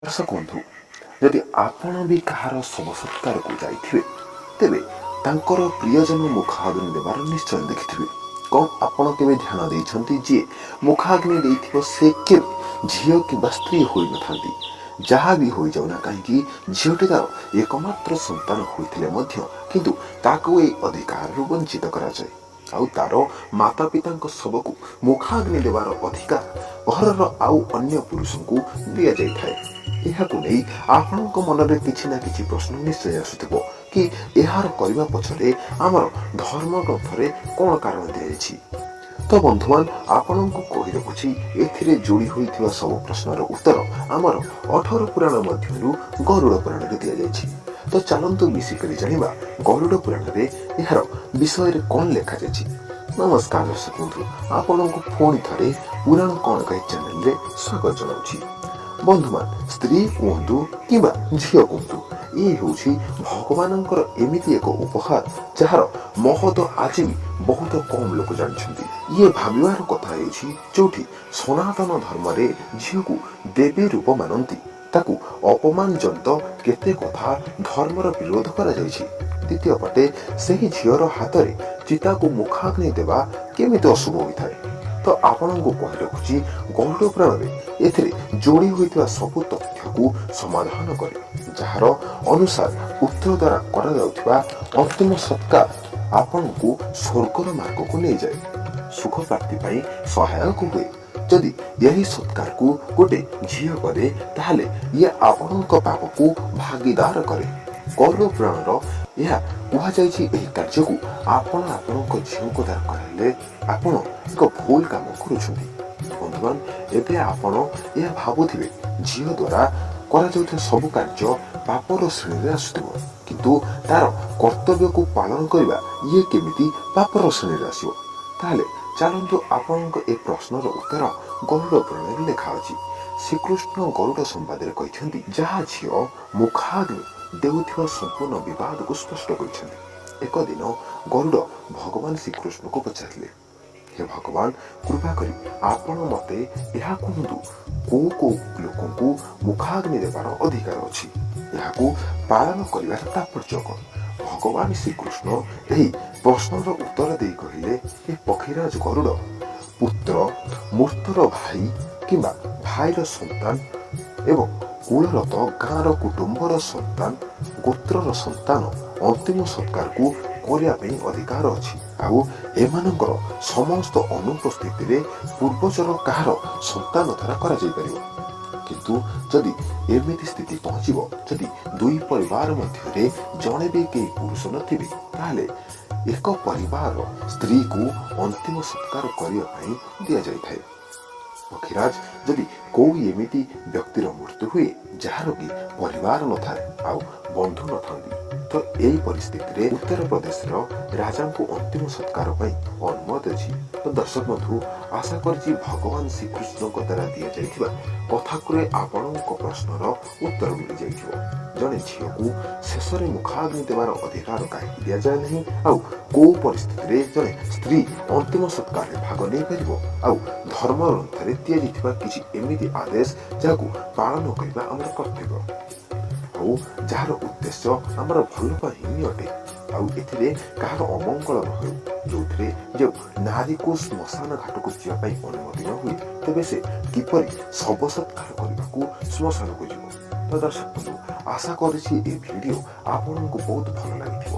ଦର୍ଶକ ବନ୍ଧୁ, ଯଦି ଆପଣ ବି କାହାର ଶବ ସତ୍କାରକୁ ଯାଇଥିବେ ତେବେ ତାଙ୍କର ପ୍ରିୟଜନ ମୁଖାଗ୍ନି ଦେବାର ନିଶ୍ଚୟ ଦେଖିଥିବେ। କଣ ଆପଣ କେବେ ଧ୍ୟାନ ଦେଇଛନ୍ତି ଯେ ମୁଖାଗ୍ନି ଦେଇଥିବ ସେ କେବେ ଝିଅ କିମ୍ବା ସ୍ତ୍ରୀ ହୋଇନଥାନ୍ତି। ଯାହା ବି ହୋଇଯାଉ ନା କାହିଁକି, ଝିଅଟି ତାର ଏକମାତ୍ର ସନ୍ତାନ ହୋଇଥିଲେ ମଧ୍ୟ କିନ୍ତୁ ତାକୁ ଏହି ଅଧିକାରରୁ ବଞ୍ଚିତ କରାଯାଏ। ଆଉ ତାର ମାତା ପିତାଙ୍କ ଶବକୁ ମୁଖାଗ୍ନି ଦେବାର ଅଧିକାର ଘରର ଆଉ ଅନ୍ୟ ପୁରୁଷଙ୍କୁ ଦିଆଯାଇଥାଏ। ଏହାକୁ ନେଇ ଆପଣଙ୍କ ମନରେ କିଛି ନା କିଛି ପ୍ରଶ୍ନ ନିଶ୍ଚୟ ଆସୁଥିବ କି ଏହାର କରିବା ପଛରେ ଆମର ଧର୍ମ ଗ୍ରନ୍ଥରେ କଣ କାରଣ ଦିଆଯାଇଛି। ତ ବନ୍ଧୁମାନ, ଆପଣଙ୍କୁ କହି ରଖୁଛି, ଏଥିରେ ଯୋଡ଼ି ହୋଇଥିବା ସବୁ ପ୍ରଶ୍ନର ଉତ୍ତର ଆମର 18 ପୁରାଣ ମଧ୍ୟରୁ ଗରୁଡ଼ ପୁରାଣରେ ଦିଆଯାଇଛି। ତ ଚାଲନ୍ତୁ ମିଶିକରି ଜାଣିବା ଗରୁଡ଼ ପୁରାଣରେ ଏହାର ବିଷୟରେ କଣ ଲେଖାଯାଇଛି। ନମସ୍କାର ଦର୍ଶକ ବନ୍ଧୁ, ଆପଣଙ୍କୁ ପୁଣି ଥରେ ପୁରାଣ କଣ କହେ ଚ୍ୟାନେଲରେ ସ୍ୱାଗତ ଜଣାଉଛି। ବନ୍ଧୁମାନ, ସ୍ତ୍ରୀ କୁହନ୍ତୁ କିମ୍ବା ଝିଅ କୁହନ୍ତୁ, ଇଏ ହେଉଛି ଭଗବାନଙ୍କର ଏମିତି ଏକ ଉପହାର ଯାହାର ମହତ୍ଵ ଆଜି ବି ବହୁତ କମ୍ ଲୋକ ଜାଣିଛନ୍ତି। ଇଏ ଭାବିବାର କଥା ହେଉଛି, ଯୋଉଠି ସନାତନ ଧର୍ମରେ ଝିଅକୁ ଦେବୀ ରୂପ ମାନନ୍ତି, ତାକୁ ଅପମାନ ଜନିତ କେତେ କଥା ଧର୍ମର ବିରୋଧ କରାଯାଇଛି। ଦ୍ୱିତୀୟ ପଟେ ସେହି ଝିଅର ହାତରେ ଚିତାକୁ ମୁଖାଗ୍ନି ଦେବା କେମିତି ଅଶୁଭ ହୋଇଥାଏ। ତ ଆପଣଙ୍କୁ କହି ରଖୁଛି, ଗରୁଡ଼ ପୁରାଣରେ ଏଥିରେ ଯୋଡ଼ି ହୋଇଥିବା ସବୁ ତଥ୍ୟକୁ ସମାଧାନ କରେ, ଯାହାର ଅନୁସାର ପୁତ୍ର ଦ୍ୱାରା କରାଯାଉଥିବା ଅନ୍ତିମ ସତ୍କାର ଆପଣଙ୍କୁ ସ୍ୱର୍ଗର ମାର୍ଗକୁ ନେଇଯାଏ, ସୁଖ ପ୍ରାପ୍ତି ପାଇଁ ସହାୟକ ହୁଏ। ଯଦି ଏହି ସତ୍କାରକୁ ଗୋଟେ ଝିଅ କରେ ତାହେଲେ ଇଏ ଆପଣଙ୍କ ପାପକୁ ଭାଗିଦାର କରେ। ଗରୁଡ଼ ପୁରାଣର ଏହା କୁହାଯାଇଛି, ଏହି କାର୍ଯ୍ୟକୁ ଆପଣ ଆପଣଙ୍କ ଝିଅଙ୍କ ଦ୍ୱାରା କରାଇଲେ ଆପଣ ଏକ ଭୁଲ କାମ କରୁଛନ୍ତି। ବନ୍ଧୁମାନ, ଏବେ ଆପଣ ଏହା ଭାବୁଥିବେ, ଝିଅ ଦ୍ୱାରା କରାଯାଉଥିବା ସବୁ କାର୍ଯ୍ୟ ପାପର ଶ୍ରେଣୀରେ ଆସୁଥିବ, କିନ୍ତୁ ତାର କର୍ତ୍ତବ୍ୟକୁ ପାଳନ କରିବା ଇଏ କେମିତି ପାପର ଶ୍ରେଣୀରେ ଆସିବ। ତାହେଲେ ଚାଲନ୍ତୁ ଆପଣଙ୍କ ଏ ପ୍ରଶ୍ନର ଉତ୍ତର ଗରୁଡ଼ ପୁରାଣରେ ଲେଖା ଅଛି। ଶ୍ରୀକୃଷ୍ଣ ଗରୁଡ଼ ସମ୍ବାଦରେ କହିଛନ୍ତି, ଯାହା ଝିଅ ମୁଖାଗ୍ନି ଦେଉଥିବା ସମ୍ପୂର୍ଣ୍ଣ ବିବାଦକୁ ସ୍ପଷ୍ଟ କରିଛନ୍ତି। ଏକ ଦିନ ଗରୁଡ଼ ଭଗବାନ ଶ୍ରୀକୃଷ୍ଣଙ୍କୁ ପଚାରିଲେ, ହେ ଭଗବାନ, କୃପା କରି ଆପଣ ମୋତେ ଏହା କୁହନ୍ତୁ, କୋଉ କୋଉ ଲୋକଙ୍କୁ ମୁଖାଗ୍ନି ଦେବାର ଅଧିକାର ଅଛି, ଏହାକୁ ପାଳନ କରିବାର ତାତ୍ପର୍ଯ୍ୟ କଣ। ଭଗବାନ ଶ୍ରୀକୃଷ୍ଣ ଏହି ପ୍ରଶ୍ନର ଉତ୍ତର ଦେଇ କହିଲେ, ହେ ପକ୍ଷୀରାଜ ଗରୁଡ଼, ପୁତ୍ର, ମୂର୍ତ୍ତର ଭାଇ କିମ୍ବା ଭାଇର ସନ୍ତାନ ଏବଂ କୁଳରତ ଗାଁର କୁଟୁମ୍ବର ସନ୍ତାନ, ଗୋତ୍ରର ସନ୍ତାନ ଅନ୍ତିମ ସତ୍କାରକୁ କରିବା ପାଇଁ ଅଧିକାର ଅଛି। ଆଉ ଏମାନଙ୍କର ସମସ୍ତ ଅନୁପସ୍ଥିତିରେ ପୂର୍ବଜର କାହାର ସନ୍ତାନ ଦ୍ୱାରା କରାଯାଇପାରିବ। କିନ୍ତୁ ଯଦି ଏମିତି ସ୍ଥିତି ପହଞ୍ଚିବ, ଯଦି ଦୁଇ ପରିବାର ମଧ୍ୟରେ ଜଣେ ବି କେହି ପୁରୁଷ ନଥିବେ, ତାହେଲେ ଏକ ପରିବାର ସ୍ତ୍ରୀକୁ ଅନ୍ତିମ ସତ୍କାର କରିବା ପାଇଁ ଦିଆଯାଇଥାଏ। ପକ୍ଷୀରାଜ, ଯଦି କୋଉ ଏମିତି ବ୍ୟକ୍ତିର ମୃତ୍ୟୁ ହୁଏ ଯାହାର କି ପରିବାର ନଥାଏ ଆଉ ବନ୍ଧୁ ନଥାନ୍ତି, ତ ଏହି ପରିସ୍ଥିତିରେ ଉତ୍ତର ପ୍ରଦେଶର ରାଜାଙ୍କୁ ଅନ୍ତିମ ସତ୍କାର ପାଇଁ ଅନୁମତି ଅଛି। ତ ଦର୍ଶକ ବନ୍ଧୁ, ଆଶା କରିଛି ଭଗବାନ ଶ୍ରୀକୃଷ୍ଣଙ୍କ ଦ୍ୱାରା ଦିଆଯାଇଥିବା କଥାକୁରେ ଆପଣଙ୍କ ପ୍ରଶ୍ନର ଉତ୍ତର ମିଳିଯାଇଥିବ। ଜଣେ ଝିଅକୁ ଶେଷରେ ମୁଖାଗ୍ନି ଦେବାର ଅଧିକାର କାହିଁକି ଦିଆଯାଏ ନାହିଁ, ଆଉ କୋଉ ପରିସ୍ଥିତିରେ ଜଣେ ସ୍ତ୍ରୀ ଅନ୍ତିମ ସତ୍କାରରେ ଭାଗ ନେଇପାରିବ, ଆଉ ଧର୍ମ ଗ୍ରନ୍ଥରେ ଦିଆଯାଇଥିବା କିଛି ଏମିତି ଆଦେଶ ଯାହାକୁ ପାଳନ କରିବା ଆମର କର୍ତ୍ତବ୍ୟ, ଆଉ ଯାହାର ଉଦ୍ଦେଶ୍ୟ ଆମର ଭଲ ପାଇଁ ହିଁ ଅଟେ, ଆଉ ଏଥିରେ କାହାର ଅମଙ୍ଗଳ ନ ହେଉ। ଯୋଉଥିରେ ଯେଉଁ ନାରୀକୁ ଶ୍ମଶାନ ଘାଟକୁ ଯିବା ପାଇଁ ଅନୁମତି ନ ହୁଏ, ତେବେ ସେ କିପରି ଶବ ସତ୍କାର କରିବାକୁ ଶ୍ମଶାନକୁ ଯିବ। ତ ଦର୍ଶକ ବନ୍ଧୁ, ଆଶା କରୁଛି ଏହି ଭିଡ଼ିଓ ଆପଣଙ୍କୁ ବହୁତ ଭଲ ଲାଗିଥିବ।